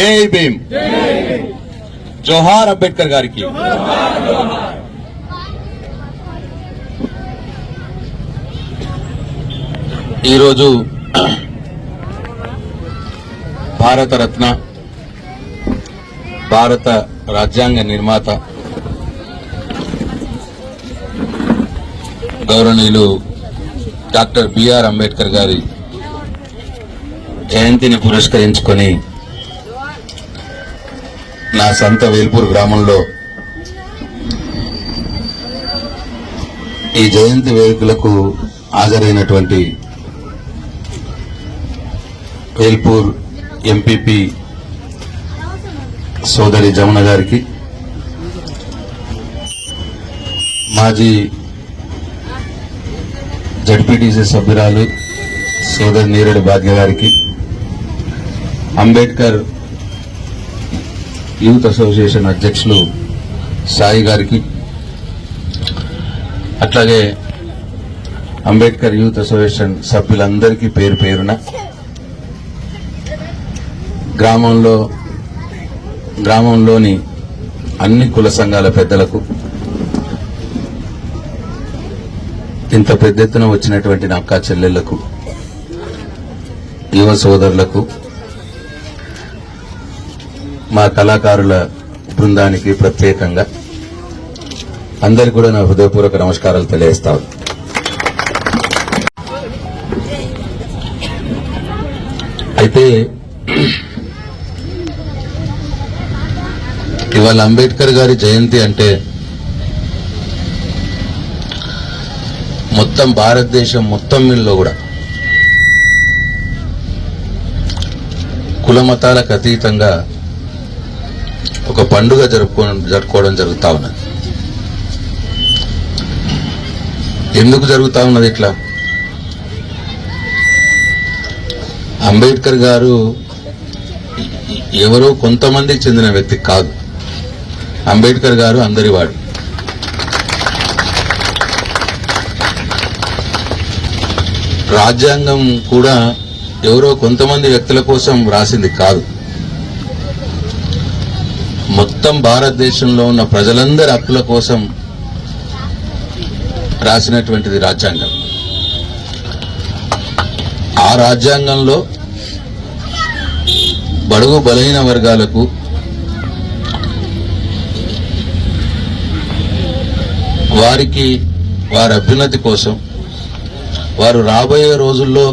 జై భీమ్, జోహార్ అంబేద్కర్ గారికి. ఈరోజు భారతరత్న, భారత రాజ్యాంగ నిర్మాత గౌరవనీయులు డాక్టర్ బిఆర్ అంబేద్కర్ గారి జయంతిని పురస్కరించుకొని నా సొంత వేల్పూర్ గ్రామంలో ఈ జయంతి వేడుకలకు హాజరైనటువంటి వేల్పూర్ ఎంపీపీ సోదరి జమున గారికి, మాజీ జడ్పీటీసీ సభ్యురాలు సోదరి నీరెడ్డి భాగ్య గారికి, అంబేద్కర్ యూత్ అసోసియేషన్ అధ్యక్షులు సాయి గారికి, అట్లాగే అంబేద్కర్ యూత్ అసోసియేషన్ సభ్యులందరికీ పేరు పేరున, గ్రామంలోని అన్ని కుల సంఘాల పెద్దలకు, ఇంత పెద్ద ఎత్తున వచ్చినటువంటి నా అక్క చెల్లెళ్లకు, యువ సోదరులకు, మా కళాకారుల బృందానికి ప్రత్యేకంగా అందరికీ కూడా నా హృదయపూర్వక నమస్కారాలు తెలియజేస్తాను. అయితే ఇవాళ అంబేద్కర్ గారి జయంతి అంటే మొత్తం భారతదేశం మొత్తం మీలో కూడా కుల మతాలకు అతీతంగా ఒక పండుగ జరుపుకోవడం జరుగుతా ఉన్నది. ఎందుకు జరుగుతా ఉన్నది ఇట్లా? అంబేద్కర్ గారు ఎవరో కొంతమందికి చెందిన వ్యక్తి కాదు. అంబేద్కర్ గారు అందరివాడు. రాజ్యాంగం కూడా ఎవరో కొంతమంది వ్యక్తుల కోసం రాసింది కాదు. మొత్తం భారతదేశంలో ఉన్న ప్రజలందరి హక్కుల కోసం రాసినటువంటిది రాజ్యాంగం. ఆ రాజ్యాంగంలో బడుగు బలహీన వర్గాలకు, వారి అభ్యున్నతి కోసం, వారు రాబోయే రోజుల్లో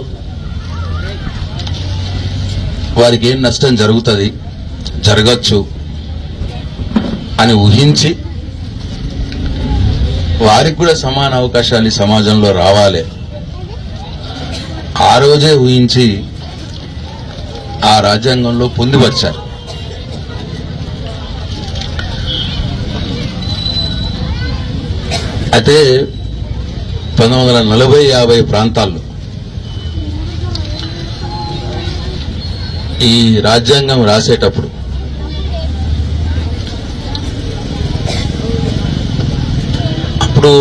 వారికి ఏం నష్టం జరగచ్చు అని ఊహించి, వారికి కూడా సమాన అవకాశాలు ఈ సమాజంలో రావాలి, ఆ రోజే ఊహించి ఆ రాజ్యాంగంలో పొందుపరిచారు. అయితే 1940-50 ప్రాంతాల్లో ఈ రాజ్యాంగం రాసేటప్పుడు అప్పుడు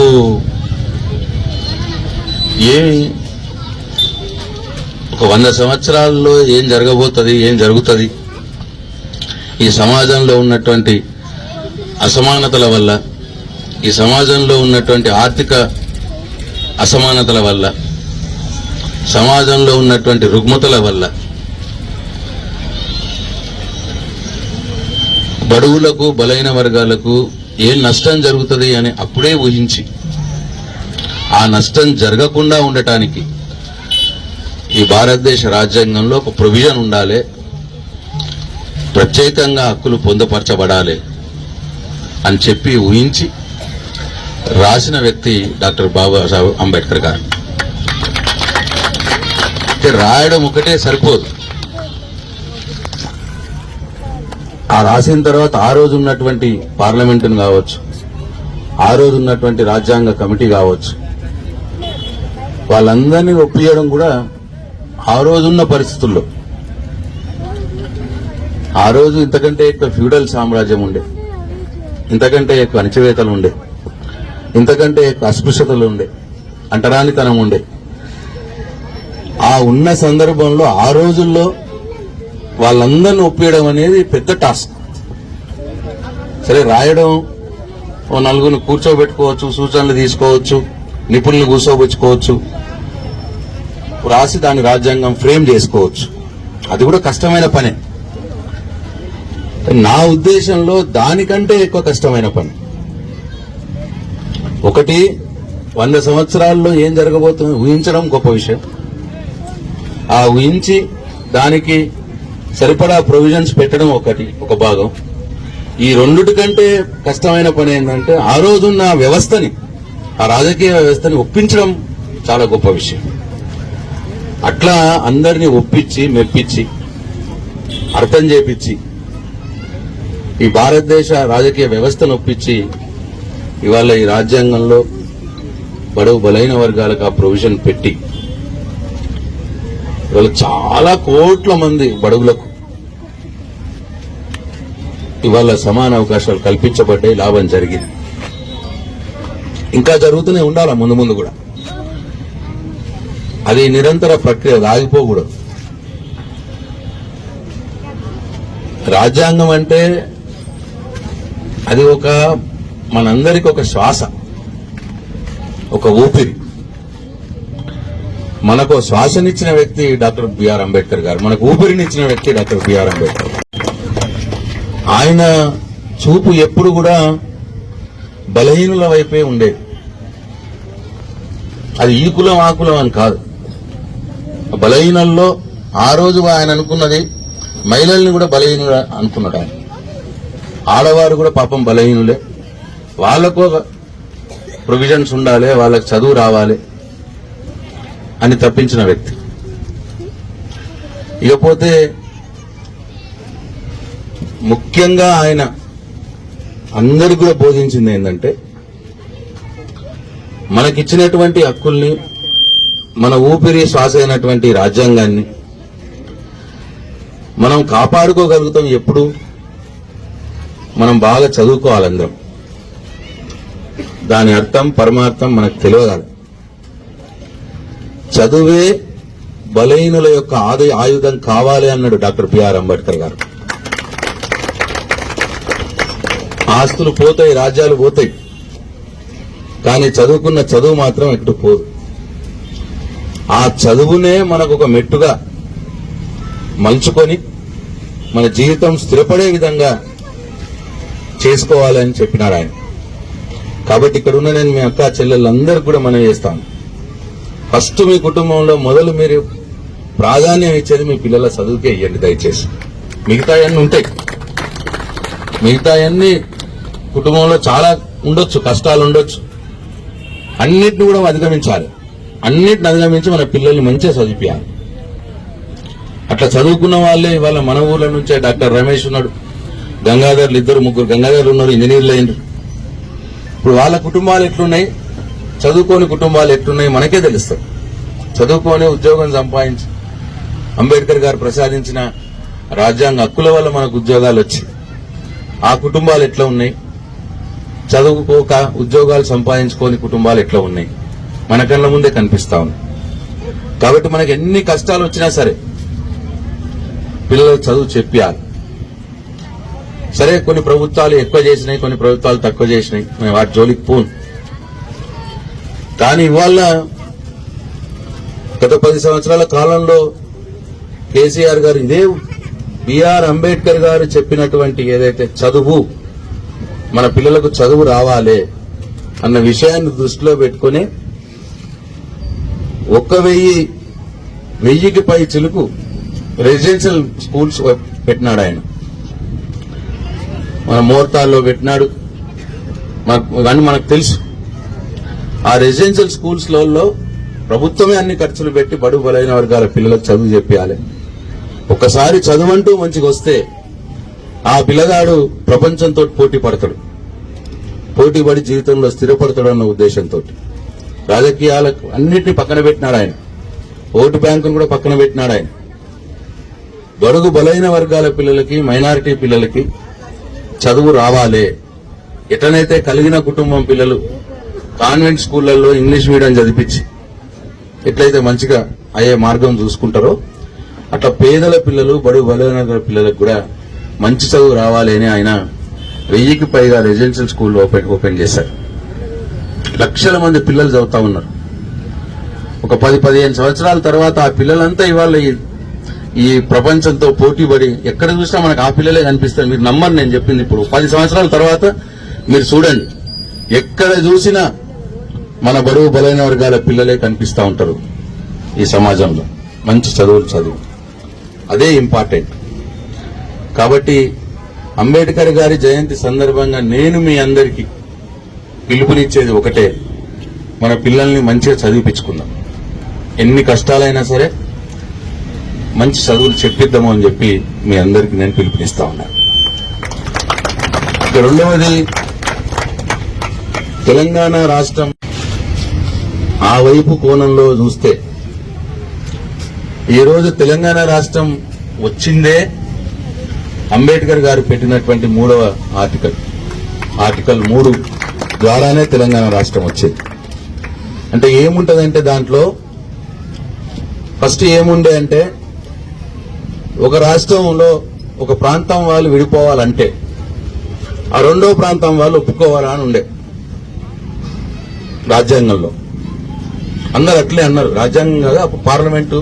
ఏమి ఒక 100 సంవత్సరాల్లో ఏం జరగబోతుంది, ఏం జరుగుతుంది, ఈ సమాజంలో ఉన్నటువంటి అసమానతల వల్ల, ఈ సమాజంలో ఉన్నటువంటి ఆర్థిక అసమానతల వల్ల, సమాజంలో ఉన్నటువంటి రుగ్మతల వల్ల బడుగులకు, బలైన వర్గాలకు ఏం నష్టం జరుగుతుంది అని అప్పుడే ఊహించి, ఆ నష్టం జరగకుండా ఉండటానికి ఈ భారతదేశ రాజ్యాంగంలో ఒక ప్రొవిజన్ ఉండాలి, ప్రత్యేకంగా హక్కులు పొందుపరచబడాలి అని చెప్పి ఊహించి రాసిన వ్యక్తి డాక్టర్ బాబాసాహెబ్ అంబేద్కర్ గారు. రాయడం ఒకటే సరిపోదు. ఆ రాసిన తర్వాత ఆ రోజు ఉన్నటువంటి పార్లమెంటును కావచ్చు, ఆ రోజు ఉన్నటువంటి రాజ్యాంగ కమిటీ కావచ్చు, వాళ్ళందరినీ ఒప్పియడం కూడా ఆ రోజున్న పరిస్థితుల్లో, ఆ రోజు ఇంతకంటే ఎక్కువ ఫ్యూడల్ సామ్రాజ్యం ఉండే, ఇంతకంటే ఎక్కువ అణచివేతలు ఉండే, ఇంతకంటే ఎక్కువ అస్పృశ్యతలు ఉండే, అంటరానితనం ఉండే. ఆ ఉన్న సందర్భంలో ఆ రోజుల్లో వాళ్ళందరిని ఒప్పించడం అనేది పెద్ద టాస్క్. సరే, రాయడం ఓ నలుగురిని కూర్చోబెట్టుకోవచ్చు, సూచనలు తీసుకోవచ్చు, నిపుణులు కూర్చోబెట్టుకోవచ్చు, రాసి దాని రాజ్యాంగం ఫ్రేమ్ చేసుకోవచ్చు. అది కూడా కష్టమైన పనే. నా ఉద్దేశంలో దానికంటే ఎక్కువ కష్టమైన పని ఒకటి, 100 సంవత్సరాల్లో ఏం జరగబోతుందో ఊహించడం గొప్ప విషయం. ఆ ఊహించి దానికి సరిపడా ప్రొవిజన్స్ పెట్టడం ఒక భాగం. ఈ రెండిటి కంటే కష్టమైన పని ఏంటంటే ఆ రోజున్న వ్యవస్థని, ఆ రాజకీయ వ్యవస్థని ఒప్పించడం చాలా గొప్ప విషయం. అట్లా అందరినీ ఒప్పించి, మెప్పించి, అర్థం చేపించి, ఈ భారతదేశ రాజకీయ వ్యవస్థను ఒప్పించి ఇవాళ ఈ రాజ్యాంగంలో బడుగు బలైన వర్గాలకు ఆ ప్రొవిజన్ పెట్టి ఇవాళ చాలా కోట్ల మంది బడుగులకు ఇవాళ సమాన అవకాశాలు కల్పించబడ్డాయి, లాభం జరిగింది. ఇంకా జరుగుతూనే ఉండాలా ముందు ముందు కూడా. అది నిరంతర ప్రక్రియ, ఆగిపోకూడదు. రాజ్యాంగం అంటే అది మనందరికి ఒక శ్వాస, ఒక ఊపిరి. మనకు శ్వాసనిచ్చిన వ్యక్తి డాక్టర్ బిఆర్ అంబేద్కర్ గారు, మనకు ఊపిరినిచ్చిన వ్యక్తి డాక్టర్ బిఆర్ అంబేద్కర్. ఆయన చూపు ఎప్పుడు కూడా బలహీనుల వైపే ఉండేది. అది ఈ కులం ఆ కులం అని కాదు. బలహీనల్లో ఆ రోజు ఆయన అనుకున్నది మహిళల్ని కూడా బలహీనులు అనుకున్నాడు ఆయన. ఆడవారు కూడా పాపం బలహీనులే, వాళ్లకు ప్రొవిజన్స్ ఉండాలి, వాళ్ళకి చదువు రావాలి అని తప్పించిన వ్యక్తి. ఇకపోతే ముఖ్యంగా ఆయన అందరికీ కూడా బోధించింది ఏంటంటే మనకిచ్చినటువంటి హక్కుల్ని, మన ఊపిరి శ్వాస అయినటువంటి రాజ్యాంగాన్ని మనం కాపాడుకోగలుగుతాం ఎప్పుడు మనం బాగా చదువుకోవాలందరం. దాని అర్థం పరమార్థం మనకు తెలియదు. చదువే బలహీనుల యొక్క ఆయుధం కావాలి అన్నాడు డాక్టర్ బిఆర్ అంబేద్కర్ గారు. ఆస్తులు పోతాయి, రాజ్యాలు పోతాయి, కానీ చదువుకున్న చదువు మాత్రం ఎక్కడికి పోదు. ఆ చదువునే మనకు ఒక మెట్టుగా మలుచుకొని మన జీవితం స్థిరపడే విధంగా చేసుకోవాలని చెప్పినారు ఆయన. కాబట్టి ఇక్కడ ఉన్న నేను మీ అక్క చెల్లెళ్ళందరికీ కూడా మనం చేస్తాను. ఫస్ట్ మీ కుటుంబంలో మొదలు మీరు ప్రాధాన్యం ఇచ్చేది మీ పిల్లల చదువుకే ఇవ్వండి దయచేసి. మిగతాయన్నీ ఉంటాయి, మిగతాయన్నీ కుటుంబంలో చాలా ఉండొచ్చు, కష్టాలు ఉండొచ్చు, అన్నిటిని కూడా అధిగమించాలి. అన్నిటిని అధిగమించి మన పిల్లల్ని మంచిగా చదివించాలి. అట్లా చదువుకున్న వాళ్ళే ఇవాళ మన ఊర్ల నుంచే డాక్టర్ రమేష్ ఉన్నాడు, గంగాధర్లు, 2-3 గంగాధర్లు ఉన్నారు, ఇంజనీర్లు అయినరు. ఇప్పుడు వాళ్ళ కుటుంబాలు ఎట్లున్నాయి, చదువుకోని కుటుంబాలు ఎట్లున్నాయి మనకే తెలుస్తాయి. చదువుకొని ఉద్యోగం సంపాదించి అంబేద్కర్ గారు ప్రసాదించిన రాజ్యాంగ హక్కుల వల్ల మనకు ఉద్యోగాలు వచ్చి ఆ కుటుంబాలు ఎట్లా ఉన్నాయి, చదువుకోక ఉద్యోగాలు సంపాదించుకోని కుటుంబాలు ఎట్లా ఉన్నాయి మన కళ్ళ ముందే కనిపిస్తా ఉన్నాయి. కాబట్టి మనకి ఎన్ని కష్టాలు వచ్చినా సరే పిల్లలకు చదువు చెప్పాలి. సరే, కొన్ని ప్రభుత్వాలు ఎక్కువ చేసినాయి, కొన్ని ప్రభుత్వాలు తక్కువ చేసినాయి, మేము వాటి జోలికి పోను. కానీ ఇవాళ గత 10 సంవత్సరాల కాలంలో కేసీఆర్ గారు ఇదే బిఆర్ అంబేద్కర్ గారు చెప్పినటువంటి ఏదైతే చదువు, మన పిల్లలకు చదువు రావాలి అన్న విషయాన్ని దృష్టిలో పెట్టుకుని 1000కి పై చిలుకు రెసిడెన్షియల్ స్కూల్స్ పెట్టినాడు ఆయన. మన మోర్తాల్లో పెట్టినాడు, ఇవన్నీ మనకు తెలుసు. ఆ రెసిడెన్షియల్ స్కూల్స్లలో ప్రభుత్వమే అన్ని ఖర్చులు పెట్టి బడుగు బలైన వర్గాల పిల్లలకు చదువు చెప్పాలి. ఒక్కసారి చదువంటూ మంచిగా వస్తే ఆ పిల్లగాడు ప్రపంచంతో పోటీ పడతాడు, పోటీ పడి జీవితంలో స్థిరపడతాడు అన్న ఉద్దేశంతో రాజకీయాలకు అన్నింటినీ పక్కన పెట్టినాడు ఆయన. ఓటు బ్యాంకును కూడా పక్కన పెట్టినాడు ఆయన. బడుగు బలైన వర్గాల పిల్లలకి, మైనారిటీ పిల్లలకి చదువు రావాలి. ఎట్లనైతే కలిగిన కుటుంబం పిల్లలు కాన్వెంట్ స్కూళ్లలో ఇంగ్లీష్ మీడియం చదివించి ఎట్లయితే మంచిగా అయ్యే మార్గం చూసుకుంటారో అట్లా పేదల పిల్లలు బడుగు బలైన పిల్లలకు కూడా మంచి చదువు రావాలి అని ఆయన 1000కి పైగా రెసిడెన్షియల్ స్కూల్ ఓపెన్ చేశారు. లక్షల మంది పిల్లలు చదువుతా ఉన్నారు. ఒక 10-15 సంవత్సరాల తర్వాత ఆ పిల్లలంతా ఇవాళ ఈ ప్రపంచంతో పోటీపడి ఎక్కడ చూసినా మనకు ఆ పిల్లలే కనిపిస్తారు. మీరు నమ్మరు నేను చెప్పింది. ఇప్పుడు 10 సంవత్సరాల తర్వాత మీరు చూడండి, ఎక్కడ చూసినా మన బడుగు బలైన వర్గాల పిల్లలే కనిపిస్తూ ఉంటారు ఈ సమాజంలో. మంచి చదువులు చదువు అదే ఇంపార్టెంట్. కాబట్టి అంబేద్కర్ గారి జయంతి సందర్భంగా నేను మీ అందరికీ పిలుపునిచ్చేది ఒకటే, మన పిల్లల్ని మంచిగా చదివిపించుకుందాం. ఎన్ని కష్టాలైనా సరే మంచి చదువులు చెప్పిద్దాము అని చెప్పి మీ అందరికీ నేను పిలుపునిస్తా ఉన్నాను. ఇక రెండవది, తెలంగాణ రాష్ట్రం ఆ వైపు కోణంలో చూస్తే ఈరోజు తెలంగాణ రాష్ట్రం వచ్చిందే అంబేద్కర్ గారు పెట్టినటువంటి 3వ ఆర్టికల్ 3 ద్వారానే తెలంగాణ రాష్ట్రం వచ్చింది. అంటే ఏముంటదంటే దాంట్లో ఫస్ట్ ఏముండే అంటే, ఒక రాష్ట్రంలో ఒక ప్రాంతం వాళ్ళు విడిపోవాలంటే ఆ రెండో ప్రాంతం వాళ్ళు ఒప్పుకోవాలా అని ఉండే రాజ్యాంగంలో. అందరు అట్లే అన్నారు. రాజ్యాంగంగా పార్లమెంటు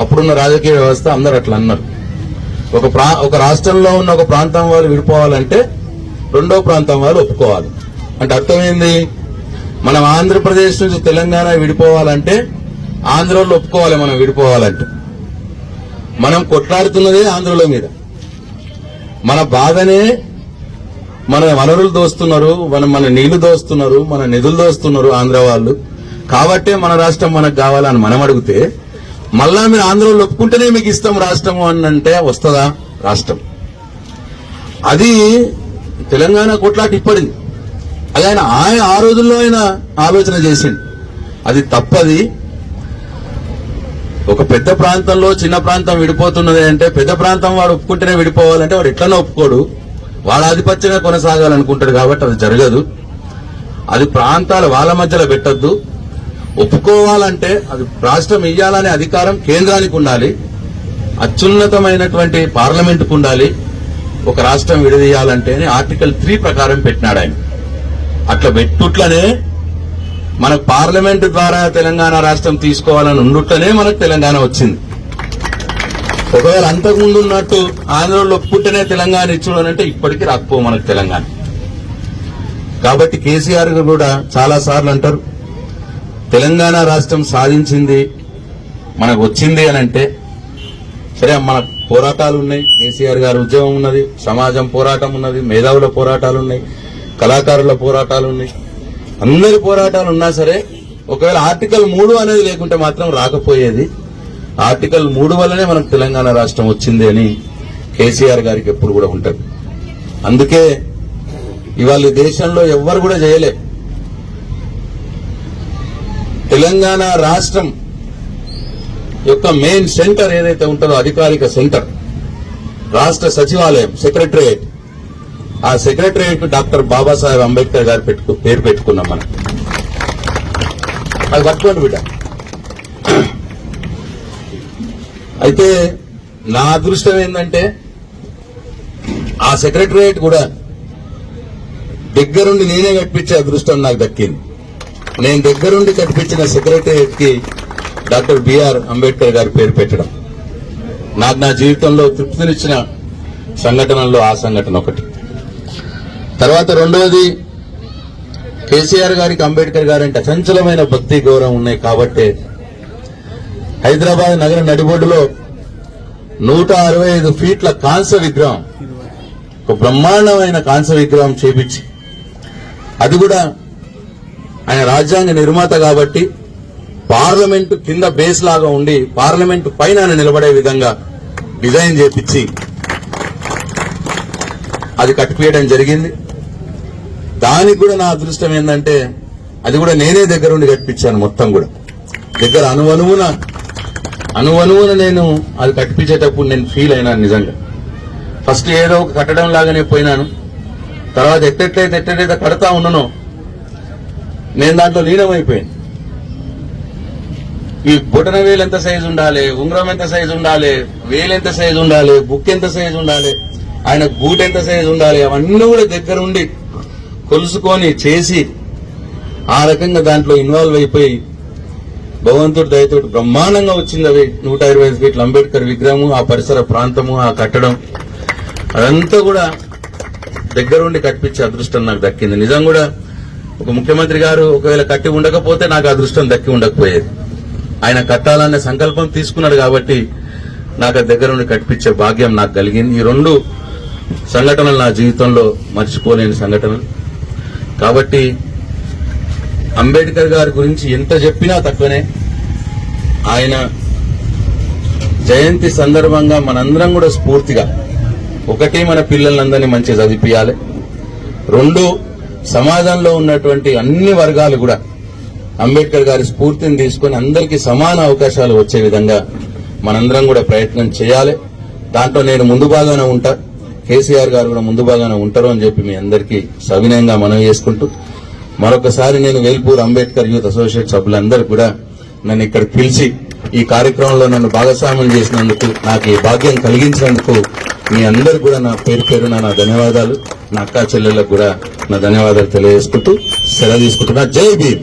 అప్పుడున్న రాజకీయ వ్యవస్థ అందరు అట్లా అన్నారు. ఒక రాష్ట్రంలో ఉన్న ఒక ప్రాంతం వాళ్ళు విడిపోవాలంటే రెండో ప్రాంతం వాళ్ళు ఒప్పుకోవాలి. అంటే అర్థమైంది, మనం ఆంధ్రప్రదేశ్ నుంచి తెలంగాణ విడిపోవాలంటే ఆంధ్రలో ఒప్పుకోవాలి. మనం విడిపోవాలంటే మనం కొట్లాడుతున్నదే ఆంధ్రలో మీద. మన బాధనే మన వనరులు దోస్తున్నారు, మన నీళ్లు దోస్తున్నారు, మన నిధులు దోస్తున్నారు ఆంధ్ర వాళ్ళు. కాబట్టే మన రాష్ట్రం మనకు కావాలని మనం అడిగితే మళ్ళా మీరు ఆంధ్రలో ఒప్పుకుంటేనే మీకు ఇస్తాం రాష్ట్రము అని అంటే వస్తుందా రాష్ట్రం? అది తెలంగాణ కొట్లాట ఇప్పటిది. అది ఆయన ఆ రోజుల్లో ఆయన ఆలోచన చేసింది. అది తప్పది. ఒక పెద్ద ప్రాంతంలో చిన్న ప్రాంతం విడిపోతున్నది అంటే పెద్ద ప్రాంతం వాడు ఒప్పుకుంటేనే విడిపోవాలంటే వాడు ఎట్లనో ఒప్పుకోడు, వాడు ఆధిపత్యంగా కొనసాగాలనుకుంటాడు. కాబట్టి అది జరగదు. అది ప్రాంతాలు వాళ్ళ మధ్యలో పెట్టద్దు. ఒప్పుకోవాలంటే అది రాష్ట్రం ఇయ్యాలనే అధికారం కేంద్రానికి ఉండాలి, అత్యున్నతమైనటువంటి పార్లమెంటుకు ఉండాలి. ఒక రాష్ట్రం విడదీయాలంటేనే ఆర్టికల్ 3 ప్రకారం పెట్టినాడు ఆయన. అట్లా పెట్టుట్లనే మనకు పార్లమెంటు ద్వారా తెలంగాణ రాష్ట్రం తీసుకోవాలని ఉండుట్లనే మనకు తెలంగాణ వచ్చింది. ఒకవేళ అంతకుముందు ఉన్నట్టు ఆంధ్రలో ఒప్పుకుంటేనే తెలంగాణ ఇచ్చుడనంటే ఇప్పటికీ రాకపో మనకు తెలంగాణ. కాబట్టి కేసీఆర్ కూడా చాలా సార్లు అంటారు, తెలంగాణ రాష్ట్రం సాధించింది మనకు వచ్చింది అని అంటే, సరే మన పోరాటాలు ఉన్నాయి, కేసీఆర్ గారి ఉద్యమం ఉన్నది, సమాజం పోరాటం ఉన్నది, మేధావుల పోరాటాలు ఉన్నాయి, కళాకారుల పోరాటాలు ఉన్నాయి, అందరి పోరాటాలు ఉన్నా సరే ఒకవేళ ఆర్టికల్ 3 అనేది లేకుంటే మాత్రం రాకపోయేది. ఆర్టికల్ 3 వల్లనే మనకు తెలంగాణ రాష్ట్రం వచ్చింది అని కేసీఆర్ గారికి ఎప్పుడు కూడా ఉంటుంది. అందుకే ఇవాళ దేశంలో ఎవ్వరు కూడా చేయలే. తెలంగాణ రాష్ట్రం యొక్క మెయిన్ సెంటర్ ఏదైతే ఉంటుందో అధికారిక సెంటర్, రాష్ట్ర సచివాలయం, సెక్రటరియట్, ఆ సెక్రటరియట్ డాక్టర్ బాబాసాహెబ్ అంబేద్కర్ గారు పేరు పెట్టుకున్నాం మనం. అది పట్టుకోండి బిడ్డ. అయితే నా అదృష్టం ఏంటంటే ఆ సెక్రటరియట్ కూడా దగ్గరుండి నేనే కట్టించే అదృష్టం నాకు దక్కింది. నేను దగ్గరుండి కట్టించిన సెక్రటరియట్ కి డాక్టర్ బిఆర్ అంబేద్కర్ గారి పేరు పెట్టడం నాకు నా జీవితంలో తృప్తినిచ్చిన సంఘటనల్లో ఆ సంఘటన ఒకటి. తర్వాత రెండవది, కేసీఆర్ గారికి అంబేద్కర్ గారంటే అచంచలమైన భక్తి గౌరవం ఉన్నాయి. కాబట్టి హైదరాబాద్ నగర నడిబొడ్డులో 165 ఫీట్ల కాంస్య విగ్రహం, ఒక బ్రహ్మాండమైన కాంస్య విగ్రహం చేపించి, అది కూడా ఆయన రాజ్యాంగ నిర్మాత కాబట్టి పార్లమెంటు కింద బేస్ లాగా ఉండి పార్లమెంటు పైన ఆయన నిలబడే విధంగా డిజైన్ చేపించి అది కట్టిపేయడం జరిగింది. దానికి కూడా నా అదృష్టం ఏంటంటే అది కూడా నేనే దగ్గరుండి కట్టించాను. మొత్తం కూడా దగ్గర అణువణువున నేను అది కట్టించేటప్పుడు నేను ఫీల్ అయినాను నిజంగా. ఫస్ట్ ఏదో ఒక కట్టడం లాగానే పోయినాను. తర్వాత ఎట్టెట్లయితే కడతా ఉన్నానో నేను దాంట్లో లీనమైపోయాను. ఈ బొటన వేలు ఎంత సైజు ఉండాలి, ఉంగరం ఎంత సైజు ఉండాలి, వేలు ఎంత సైజు ఉండాలి, బుక్ ఎంత సైజు ఉండాలి, ఆయన బూట్ ఎంత సైజు ఉండాలి, అవన్నీ కూడా దగ్గరుండి కొలుసుకొని చేసి ఆ రకంగా దాంట్లో ఇన్వాల్వ్ అయిపోయి భగవంతుడి దయతోటి బ్రహ్మాండంగా వచ్చింది. అవి 125 ఫీట్ల అంబేద్కర్ విగ్రహము, ఆ పరిసర ప్రాంతము, ఆ కట్టడం అదంతా కూడా దగ్గరుండి కట్టించే అదృష్టం నాకు దక్కింది. నిజం కూడా ఒక ముఖ్యమంత్రి గారు ఒకవేళ కట్టి ఉండకపోతే నాకు అదృష్టం దక్కి ఉండకపోయేది. ఆయన కట్టాలనే సంకల్పం తీసుకున్నాడు కాబట్టి నాకు దగ్గరుండి కట్టించే భాగ్యం నాకు కలిగింది. ఈ 2 సంఘటనలు నా జీవితంలో మర్చిపోలేని సంఘటనలు. కాబట్టి అంబేద్కర్ గారి గురించి ఎంత చెప్పినా తక్కువనే. ఆయన జయంతి సందర్భంగా మనందరం కూడా స్ఫూర్తిగా ఒకటి మన పిల్లలందరినీ మంచిగా చదివించాలి, 2 సమాజంలో ఉన్నటువంటి అన్ని వర్గాలు కూడా అంబేద్కర్ గారి స్ఫూర్తిని తీసుకొని అందరికీ సమాన అవకాశాలు వచ్చే విధంగా మనందరం కూడా ప్రయత్నం చేయాలి. దాంట్లో నేను ముందు భాగాన ఉంటా, కేసీఆర్ గారు కూడా ముందు భాగాన ఉంటారు అని చెప్పి మీ అందరికీ సవినయంగా మనవి చేసుకుంటూ మరొకసారి నేను వేల్పూర్ అంబేద్కర్ యూత్ అసోసియేట్ సభ్యులందరూ కూడా నన్ను ఇక్కడ పిలిచి ఈ కార్యక్రమంలో నన్ను భాగస్వామ్యం చేసినందుకు, నాకు ఈ భాగ్యం కలిగించినందుకు మీ అందరు కూడా నా పేరున నా ధన్యవాదాలు, నా అక్కా చెల్లెళ్ళకు కూడా నా ధన్యవాదాలు తెలియజేసుకుంటూ సెలవు తీసుకుంటున్నా. జై భీమ్.